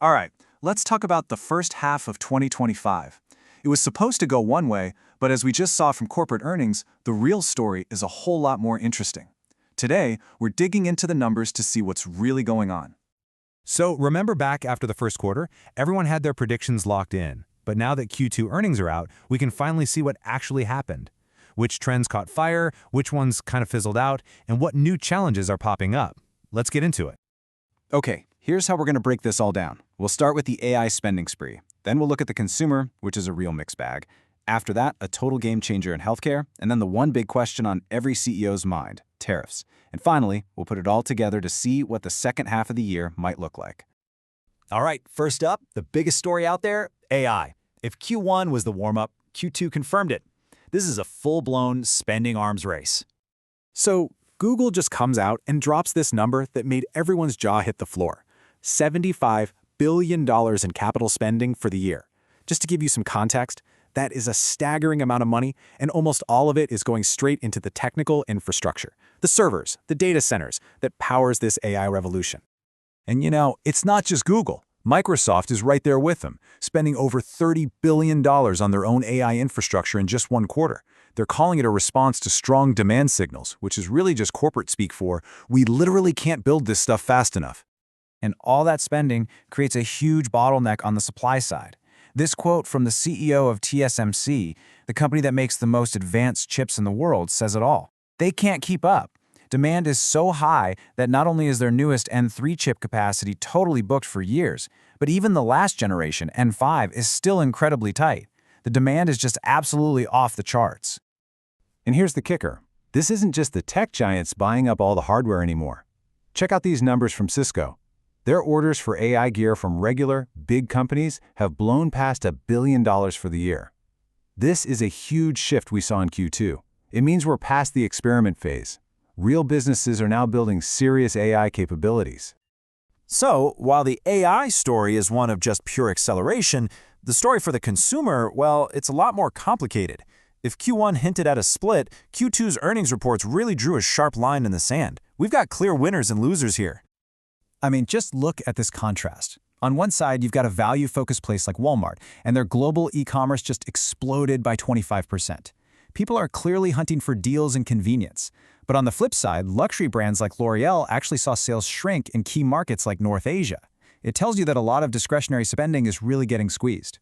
All right, let's talk about the first half of 2025. It was supposed to go one way, but as we just saw from corporate earnings, the real story is a whole lot more interesting. Today, we're digging into the numbers to see what's really going on. So remember back after the first quarter, everyone had their predictions locked in. But now that Q2 earnings are out, we can finally see what actually happened. Which trends caught fire, which ones kind of fizzled out, and what new challenges are popping up. Let's get into it. Okay, here's how we're going to break this all down. We'll start with the AI spending spree. Then we'll look at the consumer, which is a real mixed bag. After that, a total game changer in healthcare, and then the one big question on every CEO's mind, tariffs. And finally, we'll put it all together to see what the second half of the year might look like. All right, first up, the biggest story out there, AI. If Q1 was the warm-up, Q2 confirmed it. This is a full-blown spending arms race. So Google just comes out and drops this number that made everyone's jaw hit the floor. $75 billion in capital spending for the year. Just to give you some context, that is a staggering amount of money, and almost all of it is going straight into the technical infrastructure, the servers, the data centers that powers this AI revolution. And it's not just Google. Microsoft is right there with them, spending over $30 billion on their own AI infrastructure in just one quarter. They're calling it a response to strong demand signals, which is really just corporate speak for, we literally can't build this stuff fast enough. And all that spending creates a huge bottleneck on the supply side. This quote from the CEO of TSMC, the company that makes the most advanced chips in the world, says it all. They can't keep up. Demand is so high that not only is their newest N3 chip capacity totally booked for years, but even the last generation, N5, is still incredibly tight. The demand is just absolutely off the charts. And here's the kicker. This isn't just the tech giants buying up all the hardware anymore. Check out these numbers from Cisco. Their orders for AI gear from regular, big companies have blown past $1 billion for the year. This is a huge shift we saw in Q2. It means we're past the experiment phase. Real businesses are now building serious AI capabilities. So, while the AI story is one of just pure acceleration, the story for the consumer, well, it's a lot more complicated. If Q1 hinted at a split, Q2's earnings reports really drew a sharp line in the sand. We've got clear winners and losers here. I mean, just look at this contrast. On one side, you've got a value-focused place like Walmart, and their global e-commerce just exploded by 25%. People are clearly hunting for deals and convenience. But on the flip side, luxury brands like L'Oreal actually saw sales shrink in key markets like North Asia. It tells you that a lot of discretionary spending is really getting squeezed.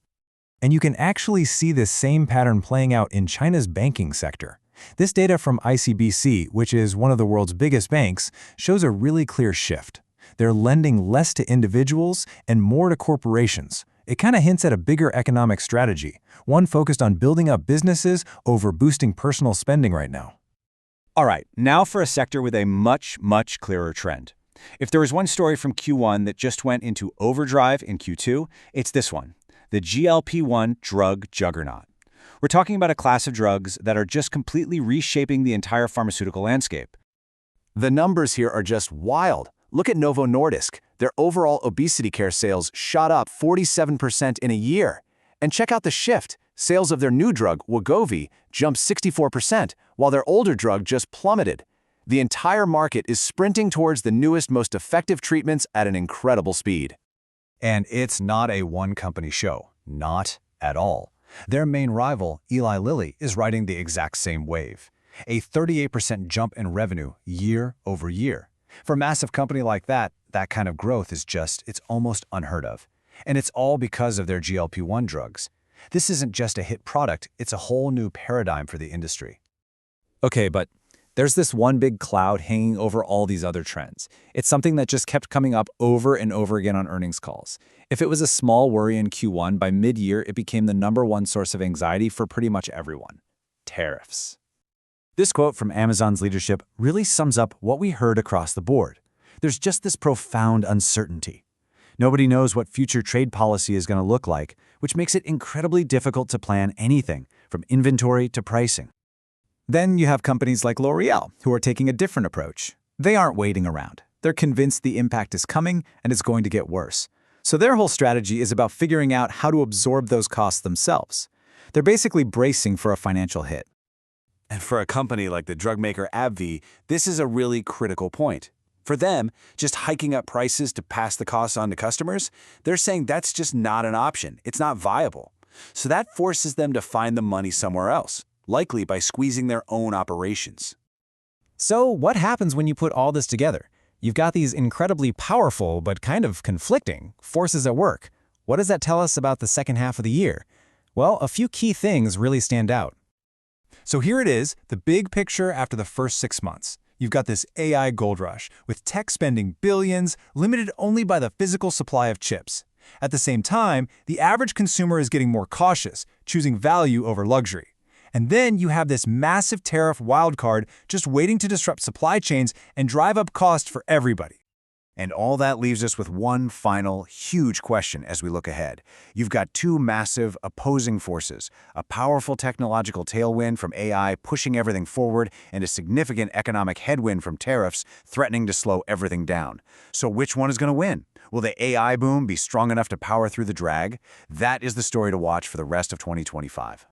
And you can actually see this same pattern playing out in China's banking sector. This data from ICBC, which is one of the world's biggest banks, shows a really clear shift. They're lending less to individuals and more to corporations. It kind of hints at a bigger economic strategy, one focused on building up businesses over boosting personal spending right now. All right, now for a sector with a much, much clearer trend. If there was one story from Q1 that just went into overdrive in Q2, it's this one, the GLP-1 drug juggernaut. We're talking about a class of drugs that are just completely reshaping the entire pharmaceutical landscape. The numbers here are just wild. Look at Novo Nordisk. Their overall obesity care sales shot up 47% in a year. And check out the shift. Sales of their new drug, Wegovy, jumped 64%, while their older drug just plummeted. The entire market is sprinting towards the newest, most effective treatments at an incredible speed. And it's not a one-company show. Not at all. Their main rival, Eli Lilly, is riding the exact same wave. A 38% jump in revenue year over year. For a massive company like that, that kind of growth is it's almost unheard of. And it's all because of their GLP-1 drugs. This isn't just a hit product, it's a whole new paradigm for the industry. Okay, but there's this one big cloud hanging over all these other trends. It's something that just kept coming up over and over again on earnings calls. If it was a small worry in Q1, by mid-year it became the #1 source of anxiety for pretty much everyone. Tariffs. This quote from Amazon's leadership really sums up what we heard across the board. There's just this profound uncertainty. Nobody knows what future trade policy is going to look like, which makes it incredibly difficult to plan anything, from inventory to pricing. Then you have companies like L'Oreal, who are taking a different approach. They aren't waiting around. They're convinced the impact is coming and it's going to get worse. So their whole strategy is about figuring out how to absorb those costs themselves. They're basically bracing for a financial hit. And for a company like the drug maker AbbVie, this is a really critical point. For them, just hiking up prices to pass the costs on to customers, they're saying that's just not an option. It's not viable. So that forces them to find the money somewhere else, likely by squeezing their own operations. So what happens when you put all this together? You've got these incredibly powerful but kind of conflicting forces at work. What does that tell us about the second half of the year? Well, a few key things really stand out. So here it is, the big picture after the first 6 months. You've got this AI gold rush, with tech spending billions, limited only by the physical supply of chips. At the same time, the average consumer is getting more cautious, choosing value over luxury. And then you have this massive tariff wildcard just waiting to disrupt supply chains and drive up costs for everybody. And all that leaves us with one final, huge question as we look ahead. You've got two massive, opposing forces, a powerful technological tailwind from AI pushing everything forward, and a significant economic headwind from tariffs threatening to slow everything down. So which one is going to win? Will the AI boom be strong enough to power through the drag? That is the story to watch for the rest of 2025.